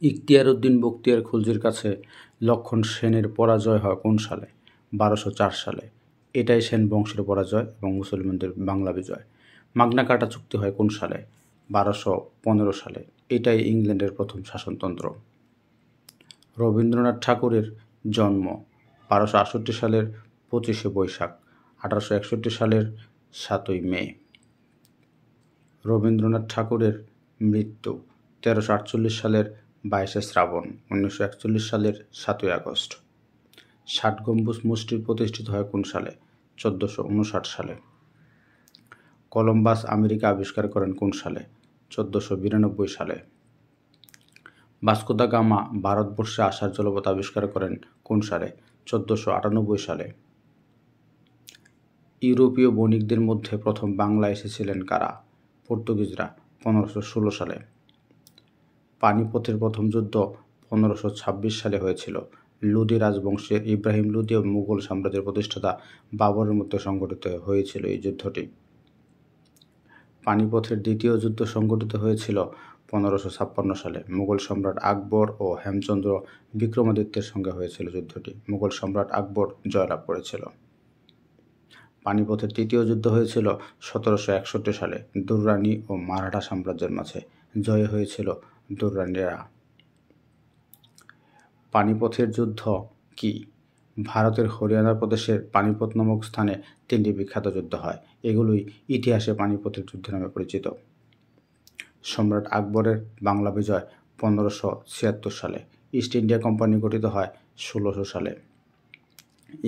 ইখতিয়ার উদ্দিন বখতিয়ার খলজির কাছে লক্ষণ সেনের পরাজয় হয় কোন সালে? 1204 সালে। এটাই সেন বংশের পরাজয় এবং মুসলমানদের বাংলা বিজয়। মাগনা কার্টা চুক্তি হয় কোন সালে? 1215 সালে। এটাই ইংল্যান্ডের প্রথম শাসনতন্ত্র। রবীন্দ্রনাথ ঠাকুরের জন্ম 1268 সালের 25শে বৈশাখ, 1861 সালের 7ই মে। রবীন্দ্রনাথ ঠাকুরের মৃত্যু 1348 সালের 22শে শ্রাবণ, 1941 সালের 7ই আগস্ট। ষাট গম্বুজ মসজিদ প্রতিষ্ঠিত হয় কোন সালে? 1459 সালে। কলম্বাস আমেরিকা আবিষ্কার করেন কোন সালে? 1492 সালে। ভাস্কো দা গামা ভারতবর্ষে আসার জলপথ আবিষ্কার করেন কোন সালে? 1498 সালে। ইউরোপীয় বণিকদের মধ্যে প্রথম বাংলায় এসেছিলেন কারা? পর্তুগিজরা, 1516 সালে। পানিপথের প্রথম যুদ্ধ 1526 সালে হয়েছিল। লোদি রাজবংশের ইব্রাহিম লোদি ও মুঘল সাম্রাজ্যের প্রতিষ্ঠাতা বাবরের মধ্যে সংঘটিত হয়েছিল এই যুদ্ধটি। পানিপথের দ্বিতীয় যুদ্ধ সংঘটিত হয়েছিল 1556 সালে। মুঘল সম্রাট আকবর ও হেমচন্দ্র বিক্রমাদিত্যের সঙ্গে হয়েছিল যুদ্ধটি। মুঘল সম্রাট আকবর জয়লাভ করেছিল। পানিপথের তৃতীয় যুদ্ধ হয়েছিল 1761 সালে। দুররানি ও মারাঠা সাম্রাজ্যের মাঝে। জয় হয়েছিল দুররানিরা। পানিপথের যুদ্ধ কি? ভারতের হরিয়ানা প্রদেশের পানিপথ নামক স্থানে 3টি বিখ্যাত যুদ্ধ হয়। এগুলোই ইতিহাসে পানিপথের যুদ্ধ নামে পরিচিত। সম্রাট আকবরের বাংলা বিজয় 1576 সালে। ইস্ট ইন্ডিয়া কোম্পানি গঠিত হয় 1600 সালে।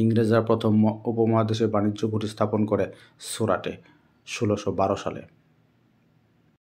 ইংরেজরা প্রথম উপমহাদেশে বাণিজ্য ঘাঁটি স্থাপন করে সুরাটে 1612 সালে।